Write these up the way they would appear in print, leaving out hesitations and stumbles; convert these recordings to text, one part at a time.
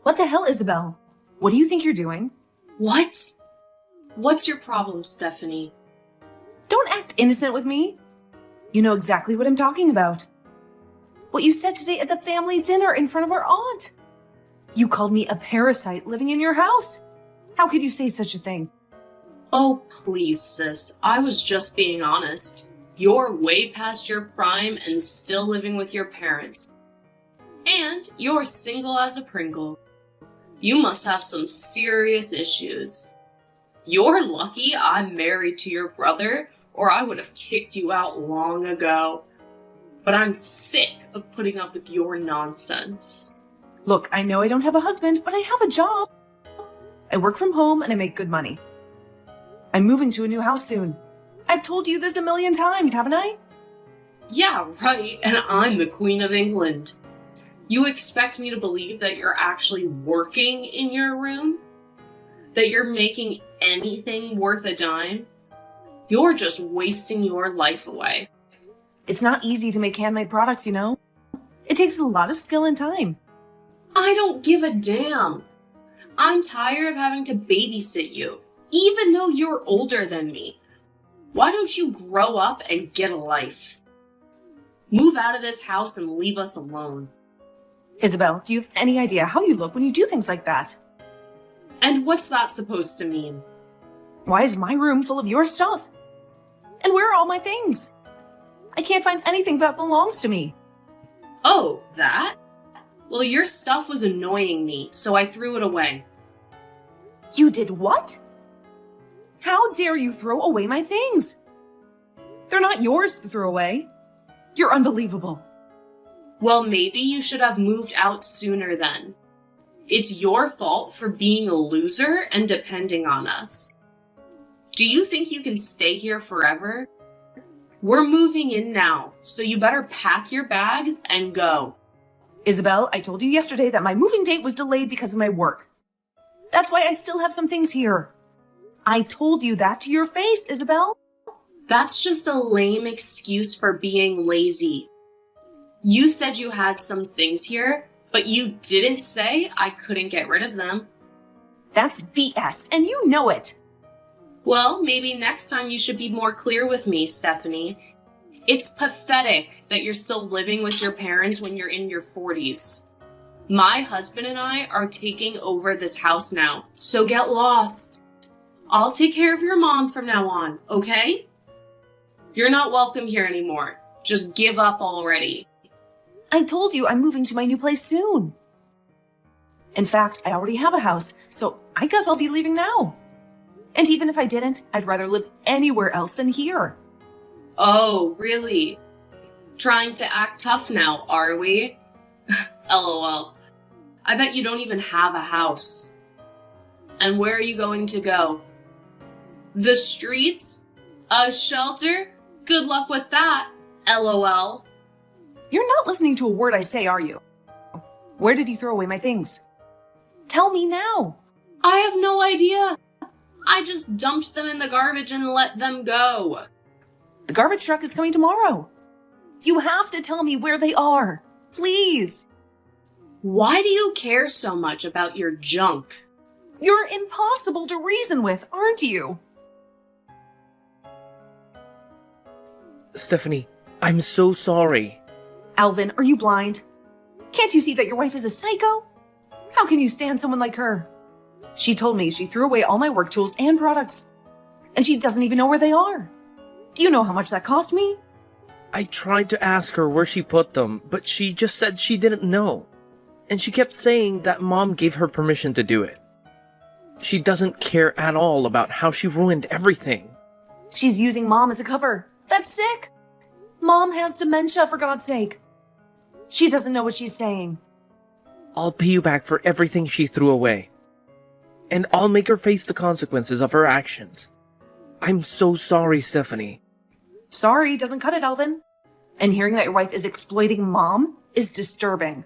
What the hell, Isabel? What do you think you're doing? What? What's your problem, Stephanie? Don't act innocent with me. You know exactly what I'm talking about. What you said today at the family dinner in front of our aunt. You called me a parasite living in your house. How could you say such a thing? Oh, please, sis. I was just being honest. You're way past your prime and still living with your parents. And you're single as a Pringle. You must have some serious issues. You're lucky I'm married to your brother, or I would have kicked you out long ago. But I'm sick of putting up with your nonsense. Look, I know I don't have a husband, but I have a job. I work from home and I make good money. I'm moving to a new house soon. I've told you this a million times, haven't I? Yeah, right, and I'm the Queen of England. You expect me to believe that you're actually working in your room? That you're making anything worth a dime? You're just wasting your life away. It's not easy to make handmade products, you know? It takes a lot of skill and time. I don't give a damn. I'm tired of having to babysit you, even though you're older than me. Why don't you grow up and get a life? Move out of this house and leave us alone. Isabel, do you have any idea how you look when you do things like that? And what's that supposed to mean? Why is my room full of your stuff? And where are all my things? I can't find anything that belongs to me. Oh, that? Well, your stuff was annoying me, so I threw it away. You did what? How dare you throw away my things? They're not yours to throw away. You're unbelievable. Well, maybe you should have moved out sooner then. It's your fault for being a loser and depending on us. Do you think you can stay here forever? We're moving in now, so you better pack your bags and go. Isabel, I told you yesterday that my moving date was delayed because of my work. That's why I still have some things here. I told you that to your face, Isabel. That's just a lame excuse for being lazy. You said you had some things here, but you didn't say I couldn't get rid of them. That's BS, and you know it. Well, maybe next time you should be more clear with me, Stephanie. It's pathetic that you're still living with your parents when you're in your 40s. My husband and I are taking over this house now, so get lost. I'll take care of your mom from now on, okay? You're not welcome here anymore. Just give up already. I told you I'm moving to my new place soon. In fact, I already have a house, so I guess I'll be leaving now. And even if I didn't, I'd rather live anywhere else than here. Oh, really? Trying to act tough now, are we? LOL. I bet you don't even have a house. And where are you going to go? The streets? A shelter? Good luck with that, LOL. You're not listening to a word I say, are you? Where did you throw away my things? Tell me now. I have no idea. I just dumped them in the garbage and let them go. The garbage truck is coming tomorrow. You have to tell me where they are. Please. Why do you care so much about your junk? You're impossible to reason with, aren't you? Stephanie, I'm so sorry. Alvin, are you blind? Can't you see that your wife is a psycho? How can you stand someone like her? She told me she threw away all my work tools and products. And she doesn't even know where they are. Do you know how much that cost me? I tried to ask her where she put them, but she just said she didn't know. And she kept saying that Mom gave her permission to do it. She doesn't care at all about how she ruined everything. She's using Mom as a cover. That's sick. Mom has dementia, for God's sake. She doesn't know what she's saying. I'll pay you back for everything she threw away. And I'll make her face the consequences of her actions. I'm so sorry, Stephanie. Sorry doesn't cut it, Alvin. And hearing that your wife is exploiting Mom is disturbing.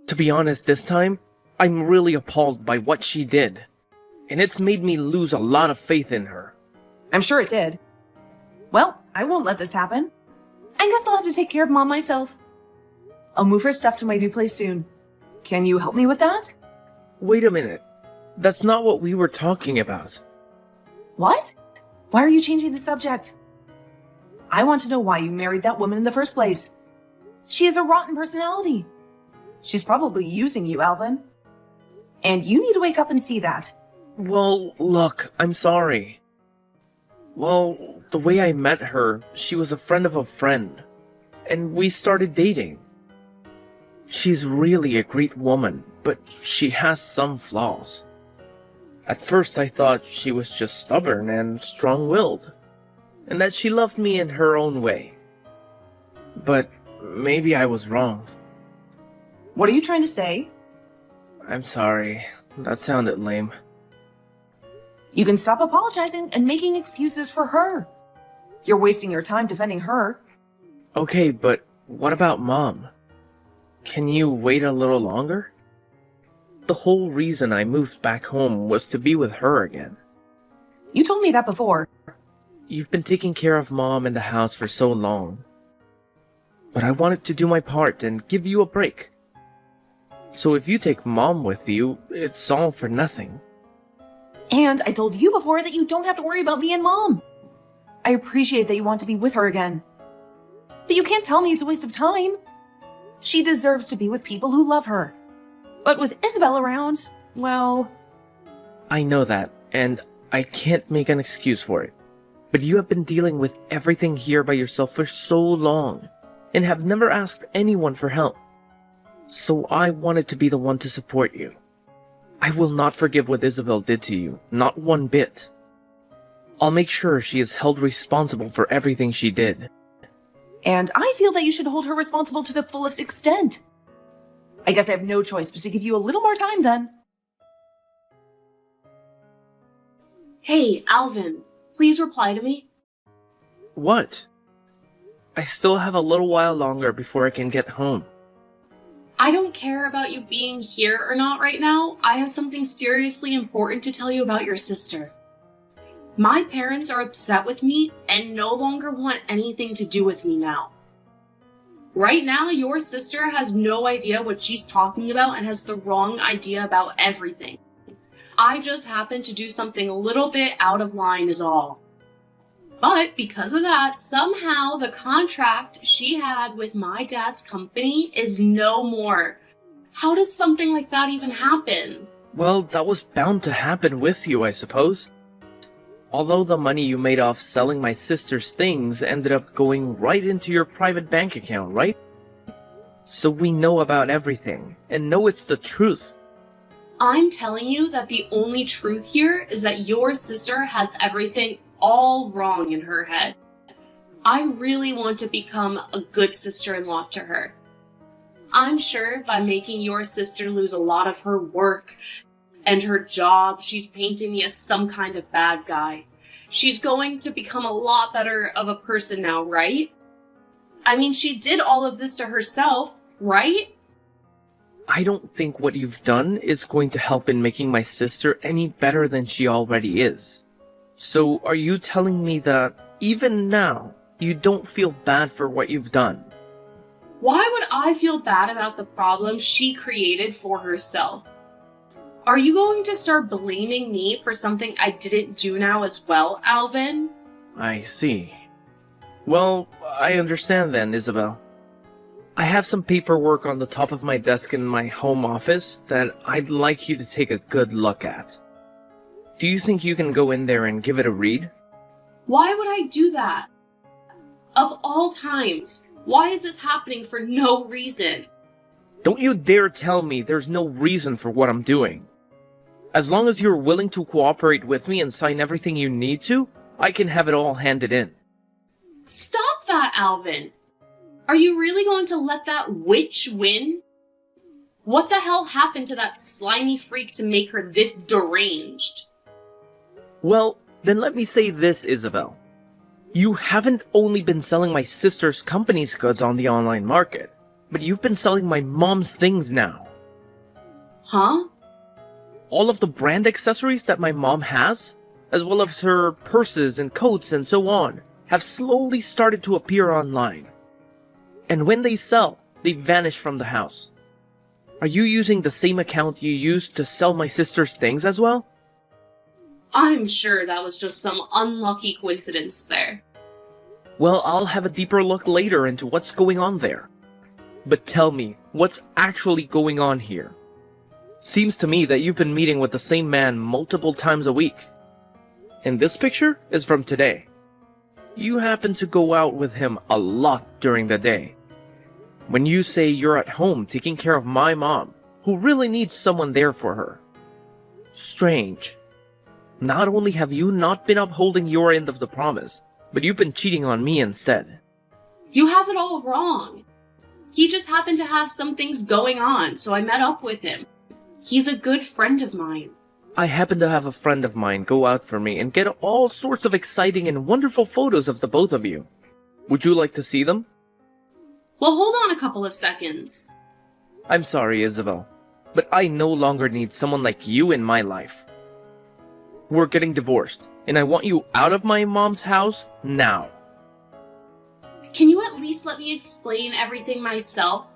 To be honest, this time, I'm really appalled by what she did. And it's made me lose a lot of faith in her. I'm sure it did. Well, I won't let this happen. I guess I'll have to take care of Mom myself. I'll move her stuff to my new place soon. Can you help me with that? Wait a minute. That's not what we were talking about. What? Why are you changing the subject? I want to know why you married that woman in the first place. She has a rotten personality. She's probably using you, Alvin. And you need to wake up and see that. Well, look, I'm sorry. Well, the way I met her, she was a friend of a friend. And we started dating. She's really a great woman, but she has some flaws. At first I thought she was just stubborn and strong-willed, and that she loved me in her own way. But maybe I was wrong. What are you trying to say? I'm sorry, that sounded lame. You can stop apologizing and making excuses for her. You're wasting your time defending her. Okay, but what about Mom? Can you wait a little longer? The whole reason I moved back home was to be with her again. You told me that before. You've been taking care of Mom in the house for so long. But I wanted to do my part and give you a break. So if you take Mom with you, it's all for nothing. And I told you before that you don't have to worry about me and Mom. I appreciate that you want to be with her again. But you can't tell me it's a waste of time. She deserves to be with people who love her. But with Isabel around, well... I know that, and I can't make an excuse for it. But you have been dealing with everything here by yourself for so long, and have never asked anyone for help. So I wanted to be the one to support you. I will not forgive what Isabel did to you, not one bit. I'll make sure she is held responsible for everything she did. And I feel that you should hold her responsible to the fullest extent. I guess I have no choice but to give you a little more time then. Hey, Alvin, please reply to me. What? I still have a little while longer before I can get home. I don't care about you being here or not right now. I have something seriously important to tell you about your sister. My parents are upset with me and no longer want anything to do with me now. Right now, your sister has no idea what she's talking about and has the wrong idea about everything. I just happened to do something a little bit out of line is all. But because of that, somehow the contract she had with my dad's company is no more. How does something like that even happen? Well, that was bound to happen with you, I suppose. Although the money you made off selling my sister's things ended up going right into your private bank account, right? So we know about everything, and know it's the truth. I'm telling you that the only truth here is that your sister has everything all wrong in her head. I really want to become a good sister-in-law to her. I'm sure by making your sister lose a lot of her work and her job, she's painting me as some kind of bad guy. She's going to become a lot better of a person now, right? I mean, she did all of this to herself, right? I don't think what you've done is going to help in making my sister any better than she already is. So are you telling me that, even now, you don't feel bad for what you've done? Why would I feel bad about the problem she created for herself? Are you going to start blaming me for something I didn't do now as well, Alvin? I see. Well, I understand then, Isabel. I have some paperwork on the top of my desk in my home office that I'd like you to take a good look at. Do you think you can go in there and give it a read? Why would I do that? Of all times, why is this happening for no reason? Don't you dare tell me there's no reason for what I'm doing. As long as you're willing to cooperate with me and sign everything you need to, I can have it all handed in. Stop that, Alvin! Are you really going to let that witch win? What the hell happened to that slimy freak to make her this deranged? Well, then let me say this, Isabel. You haven't only been selling my sister's company's goods on the online market, but you've been selling my mom's things now. Huh? All of the brand accessories that my mom has, as well as her purses and coats and so on, have slowly started to appear online. And when they sell, they vanish from the house. Are you using the same account you used to sell my sister's things as well? I'm sure that was just some unlucky coincidence there. Well, I'll have a deeper look later into what's going on there. But tell me, what's actually going on here? Seems to me that you've been meeting with the same man multiple times a week. And this picture is from today. You happen to go out with him a lot during the day. When you say you're at home taking care of my mom, who really needs someone there for her. Strange. Not only have you not been upholding your end of the promise, but you've been cheating on me instead. You have it all wrong. He just happened to have some things going on, so I met up with him. He's a good friend of mine. I happen to have a friend of mine go out for me and get all sorts of exciting and wonderful photos of the both of you. Would you like to see them? Well, hold on a couple of seconds. I'm sorry, Isabel, but I no longer need someone like you in my life. We're getting divorced, and I want you out of my mom's house now. Can you at least let me explain everything myself?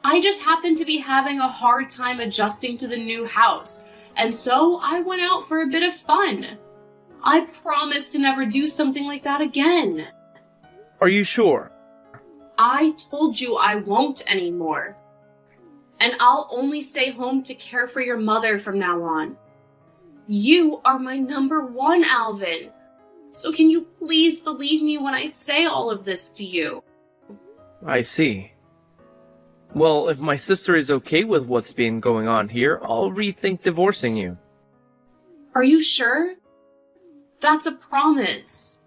I just happen to be having a hard time adjusting to the new house, and so I went out for a bit of fun. I promise to never do something like that again. Are you sure? I told you I won't anymore. And I'll only stay home to care for your mother from now on. You are my number one, Alvin. So can you please believe me when I say all of this to you? I see. Well, if my sister is okay with what's been going on here, I'll rethink divorcing you. Are you sure? That's a promise.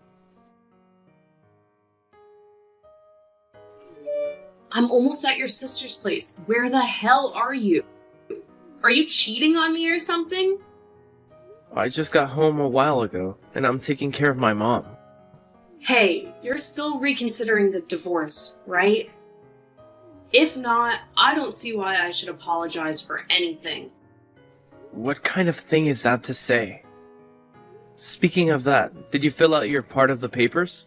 I'm almost at your sister's place. Where the hell are you? Are you cheating on me or something? I just got home a while ago, and I'm taking care of my mom. Hey, you're still reconsidering the divorce, right? If not, I don't see why I should apologize for anything. What kind of thing is that to say? Speaking of that, did you fill out your part of the papers?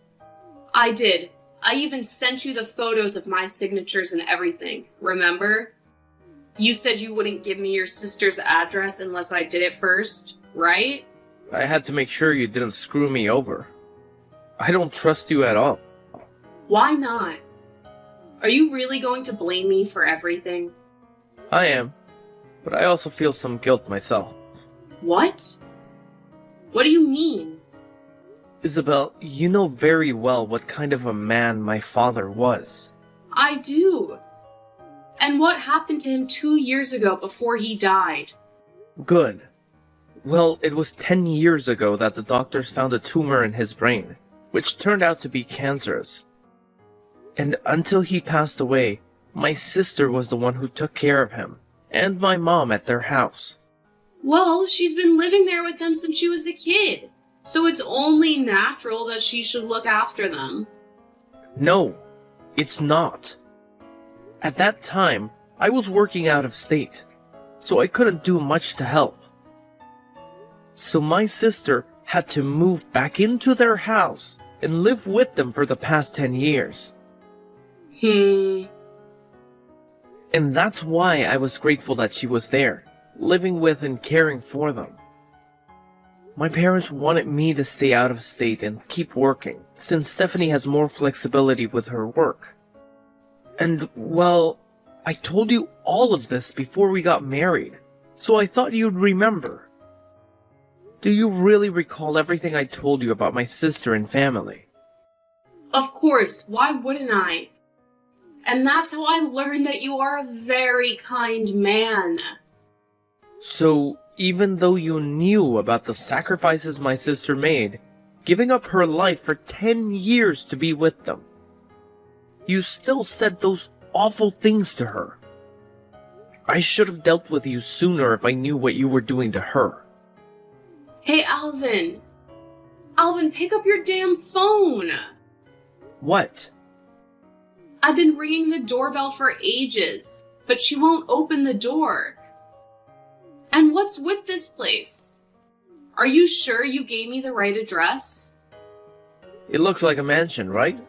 I did. I even sent you the photos of my signatures and everything, remember? You said you wouldn't give me your sister's address unless I did it first, right? I had to make sure you didn't screw me over. I don't trust you at all. Why not? Are you really going to blame me for everything? I am, but I also feel some guilt myself. What? What do you mean? Isabel, you know very well what kind of a man my father was. I do. And what happened to him 2 years ago before he died? Good. Well, it was 10 years ago that the doctors found a tumor in his brain, which turned out to be cancerous. And until he passed away, my sister was the one who took care of him, and my mom at their house. Well, she's been living there with them since she was a kid, so it's only natural that she should look after them. No, it's not. At that time, I was working out of state, so I couldn't do much to help. So my sister had to move back into their house and live with them for the past 10 years. And that's why I was grateful that she was there, living with and caring for them. My parents wanted me to stay out of state and keep working, since Stephanie has more flexibility with her work. And, well, I told you all of this before we got married, so I thought you'd remember. Do you really recall everything I told you about my sister and family? Of course, why wouldn't I? And that's how I learned that you are a very kind man. So, even though you knew about the sacrifices my sister made, giving up her life for 10 years to be with them, you still said those awful things to her. I should have dealt with you sooner if I knew what you were doing to her. Hey, Alvin. Alvin, pick up your damn phone. What? I've been ringing the doorbell for ages, but she won't open the door. And what's with this place? Are you sure you gave me the right address? It looks like a mansion, right?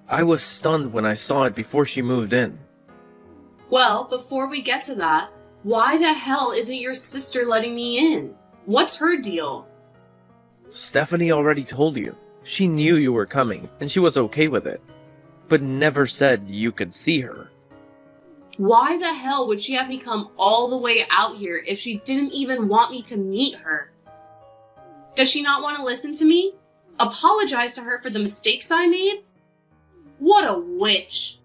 I was stunned when I saw it before she moved in. Well, before we get to that, why the hell isn't your sister letting me in? What's her deal? Stephanie already told you. She knew you were coming, and she was okay with it, but never said you could see her. Why the hell would she have me come all the way out here if she didn't even want me to meet her? Does she not want to listen to me? Apologize to her for the mistakes I made? What a witch!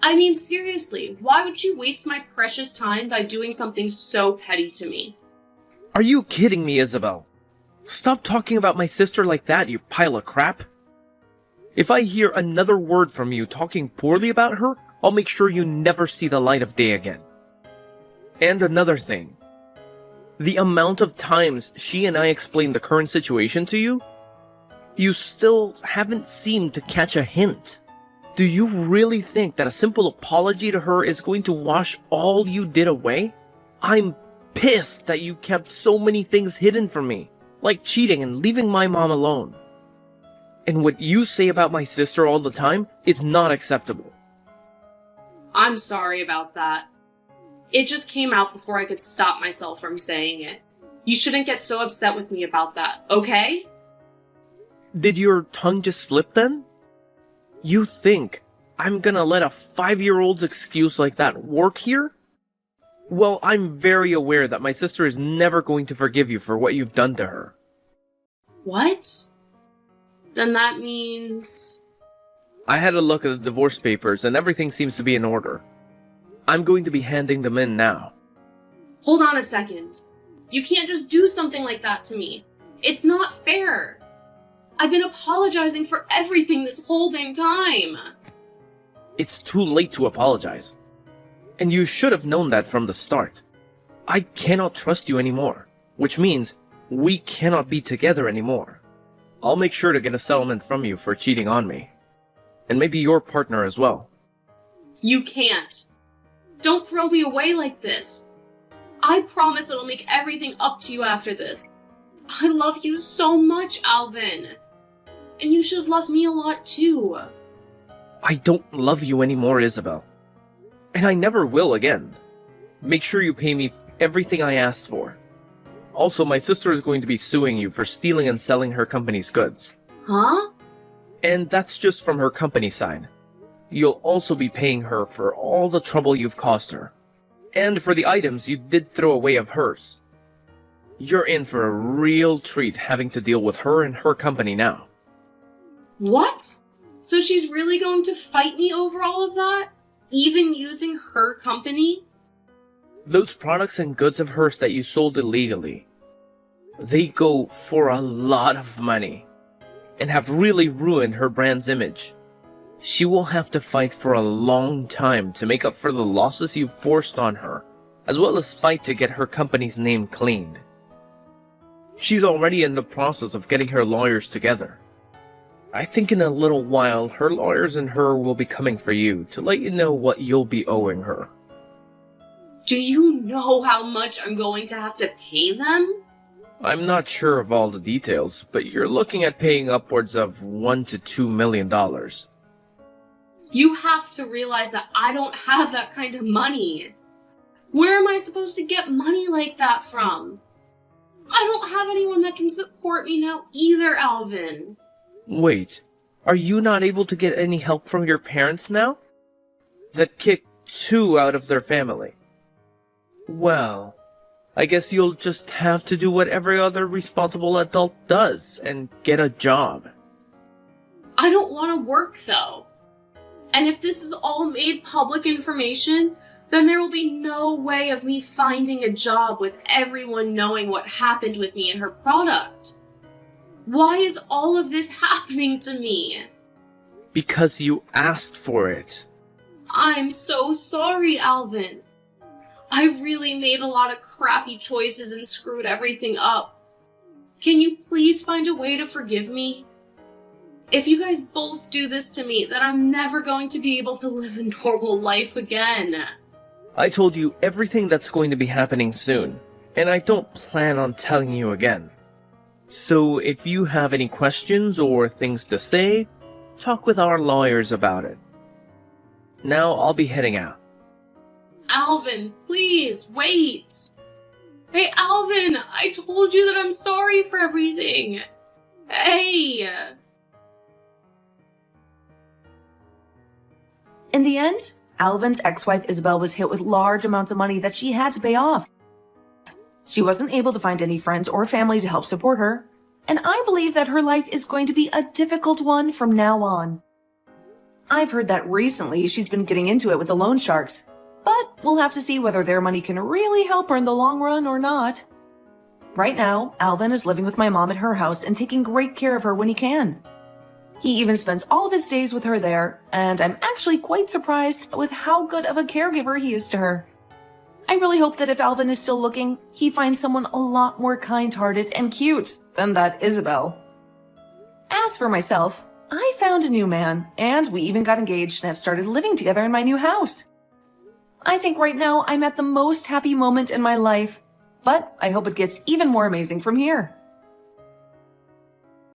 I mean, seriously, why would she waste my precious time by doing something so petty to me? Are you kidding me, Isabel? Stop talking about my sister like that, you pile of crap. If I hear another word from you talking poorly about her, I'll make sure you never see the light of day again. And another thing. The amount of times she and I explained the current situation to you, you still haven't seemed to catch a hint. Do you really think that a simple apology to her is going to wash all you did away? I'm pissed that you kept so many things hidden from me, like cheating and leaving my mom alone. And what you say about my sister all the time is not acceptable. I'm sorry about that. It just came out before I could stop myself from saying it. You shouldn't get so upset with me about that, okay? Did your tongue just slip then? You think I'm gonna let a 5-year-old's excuse like that work here? Well, I'm very aware that my sister is never going to forgive you for what you've done to her. What? Then that means... I had a look at the divorce papers and everything seems to be in order. I'm going to be handing them in now. Hold on a second. You can't just do something like that to me. It's not fair. I've been apologizing for everything this whole dang time. It's too late to apologize. And you should have known that from the start. I cannot trust you anymore, which means we cannot be together anymore. I'll make sure to get a settlement from you for cheating on me. And maybe your partner as well. You can't. Don't throw me away like this. I promise I'll make everything up to you after this. I love you so much, Alvin. And you should love me a lot too. I don't love you anymore, Isabel. And I never will again. Make sure you pay me everything I asked for. Also, my sister is going to be suing you for stealing and selling her company's goods. Huh? And that's just from her company side. You'll also be paying her for all the trouble you've caused her. And for the items you did throw away of hers. You're in for a real treat having to deal with her and her company now. What? So she's really going to fight me over all of that? Even using her company? Those products and goods of hers that you sold illegally, they go for a lot of money and have really ruined her brand's image. She will have to fight for a long time to make up for the losses you forced on her, as well as fight to get her company's name cleaned. She's already in the process of getting her lawyers together. I think in a little while, her lawyers and her will be coming for you to let you know what you'll be owing her. Do you know how much I'm going to have to pay them? I'm not sure of all the details, but you're looking at paying upwards of $1 to $2 million. You have to realize that I don't have that kind of money. Where am I supposed to get money like that from? I don't have anyone that can support me now either, Alvin. Wait, are you not able to get any help from your parents now? That kicked 2 out of their family. Well, I guess you'll just have to do what every other responsible adult does and get a job. I don't want to work, though. And if this is all made public information, then there will be no way of me finding a job with everyone knowing what happened with me and her product. Why is all of this happening to me? Because you asked for it. I'm so sorry, Alvin. I really made a lot of crappy choices and screwed everything up. Can you please find a way to forgive me? If you guys both do this to me, then I'm never going to be able to live a normal life again. I told you everything that's going to be happening soon, and I don't plan on telling you again. So if you have any questions or things to say, talk with our lawyers about it. Now I'll be heading out. Alvin, please, wait! Hey, Alvin, I told you that I'm sorry for everything! Hey! In the end, Alvin's ex-wife Isabel was hit with large amounts of money that she had to pay off. She wasn't able to find any friends or family to help support her, and I believe that her life is going to be a difficult one from now on. I've heard that recently she's been getting into it with the loan sharks, but we'll have to see whether their money can really help her in the long run or not. Right now, Alvin is living with my mom at her house and taking great care of her when he can. He even spends all of his days with her there, and I'm actually quite surprised with how good of a caregiver he is to her. I really hope that if Alvin is still looking, he finds someone a lot more kind-hearted and cute than that Isabel. As for myself, I found a new man, and we even got engaged and have started living together in my new house. I think right now I'm at the most happy moment in my life, but I hope it gets even more amazing from here.